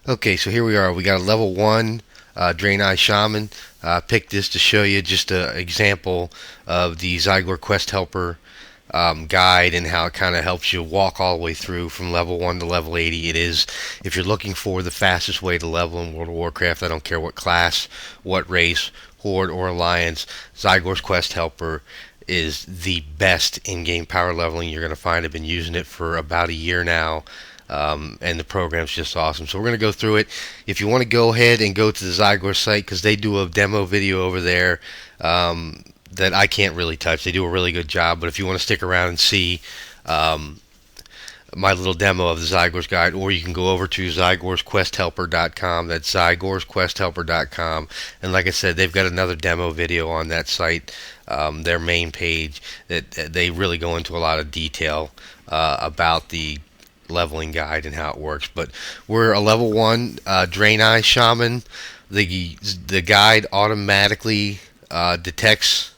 Okay, so here we are. We got a level 1 Draenei Shaman. Picked this to show you just an example of the Zygor Quest Helper guide and how it kind of helps you walk all the way through from level 1 to level 80. It is, if you're looking for the fastest way to level in World of Warcraft, I don't care what class, what race, Horde, or Alliance, Zygor's Quest Helper is the best in-game power leveling you're going to find. I've been using it for about a year now. And the program's just awesome. So we're going to go through it. If you want to go ahead and go to the Zygor site, because they do a demo video over there that I can't really touch. They do a really good job. But if you want to stick around and see um, my little demo of the Zygor's guide, or you can go over to zygorsquesthelper.com. That's zygorsquesthelper.com. And like I said, they've got another demo video on that site, their main page, that they really go into a lot of detail about the leveling guide and how it works. But we're a level 1 Draenei Shaman. The guide automatically detects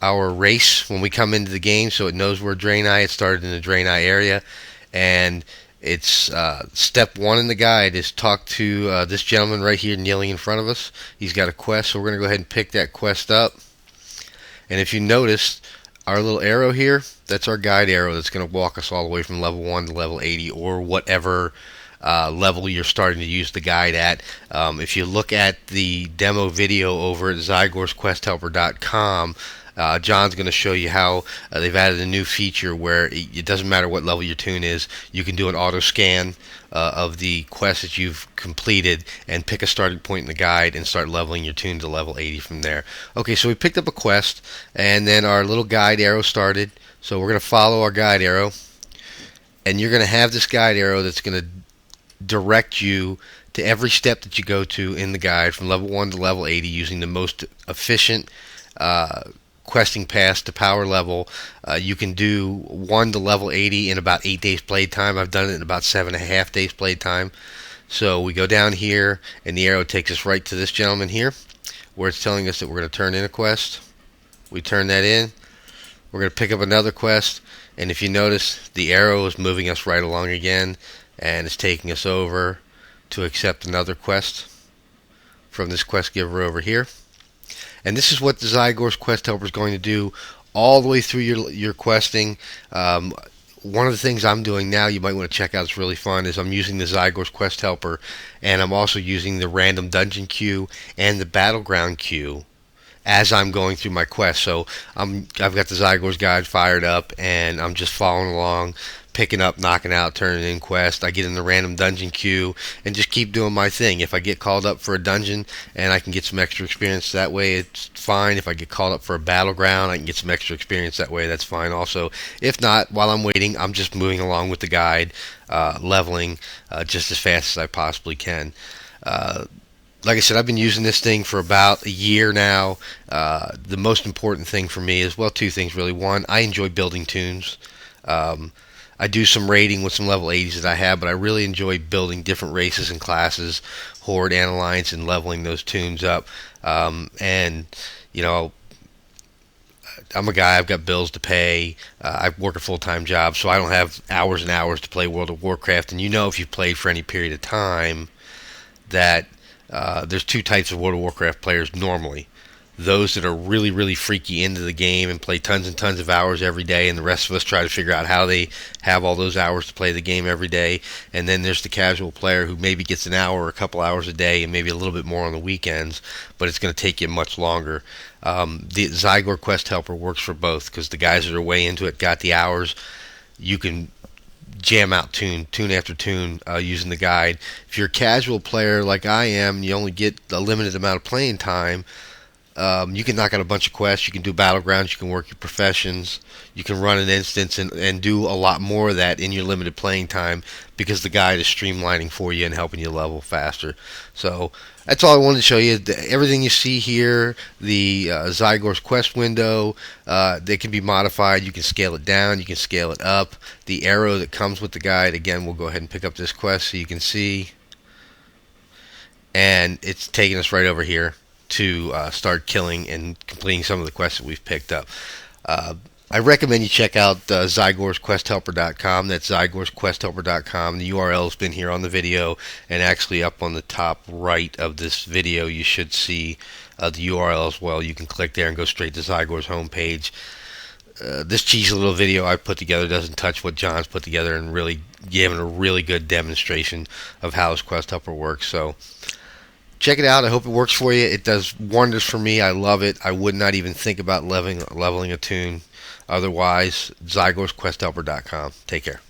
our race when we come into the game, so it knows we're Draenei. It started in the Draenei area, and it's step 1 in the guide is talk to this gentleman right here kneeling in front of us. He's got a quest, so we're going to go ahead and pick that quest up. And if you notice, our little arrow here, that's our guide arrow that's going to walk us all the way from level 1 to level 80, or whatever level you're starting to use the guide at. If you look at the demo video over at zygorsquesthelper.com, John's going to show you how they've added a new feature where it doesn't matter what level your toon is. You can do an auto scan of the quest that you've completed and pick a starting point in the guide and start leveling your toon to level 80 from there. Okay, so we picked up a quest, and then our little guide arrow started. So we're going to follow our guide arrow, and you're going to have this guide arrow that's going to direct you to every step that you go to in the guide from level 1 to level 80 using the most efficient questing pass to power level. You can do 1 to level 80 in about 8 days playtime. I've done it in about 7.5 days playtime. So we go down here, and the arrow takes us right to this gentleman here, where it's telling us that we're going to turn in a quest. We turn that in. We're going to pick up another quest, and if you notice, the arrow is moving us right along again, and it's taking us over to accept another quest from this quest giver over here. And this is what the Zygor's Quest Helper is going to do all the way through your questing. One of the things I'm doing now, you might want to check out, it's really fun, is I'm using the Zygor's Quest Helper, and I'm also using the random dungeon queue and the battleground queue as I'm going through my quest. So I've got the Zygor's guide fired up, and I'm just following along, picking up, knocking out, turning in quest. I get in the random dungeon queue and just keep doing my thing. If I get called up for a dungeon and I can get some extra experience that way, it's fine. If I get called up for a battleground, I can get some extra experience that way, that's fine also. If not, while I'm waiting, I'm just moving along with the guide, leveling just as fast as I possibly can. Like I said, I've been using this thing for about a year now. The most important thing for me is, well, two things really. One, I enjoy building toons. I do some raiding with some level 80s that I have, but I really enjoy building different races and classes, Horde and Alliance, and leveling those toons up. And, you know, I'm a guy, I've got bills to pay, I work a full-time job, so I don't have hours and hours to play World of Warcraft. And you know, if you've played for any period of time, that there's two types of World of Warcraft players normally. Those that are really, really freaky into the game and play tons and tons of hours every day, and the rest of us try to figure out how they have all those hours to play the game every day. And then there's the casual player who maybe gets an hour or a couple hours a day and maybe a little bit more on the weekends, but it's going to take you much longer. The Zygor Quest Helper works for both, because the guys that are way into it got the hours. You can jam out toon after toon using the guide. If you're a casual player like I am, you only get a limited amount of playing time. You can knock out a bunch of quests, you can do battlegrounds, you can work your professions, you can run an instance and do a lot more of that in your limited playing time, because the guide is streamlining for you and helping you level faster. So that's all I wanted to show you. Everything you see here, the Zygor's quest window, they can be modified. You can scale it down, you can scale it up. The arrow that comes with the guide, again, we'll go ahead and pick up this quest so you can see, and it's taking us right over here to start killing and completing some of the quests that we've picked up. I recommend you check out ZygorsQuestHelper.com. That's ZygorsQuestHelper.com. The URL has been here on the video, and actually up on the top right of this video you should see the URL as well. You can click there and go straight to Zygor's homepage. This cheesy little video I put together doesn't touch what John's put together, and really giving a really good demonstration of how his Quest Helper works. So check it out. I hope it works for you. It does wonders for me. I love it. I would not even think about leveling a toon otherwise. ZygorsQuestHelper.com. Take care.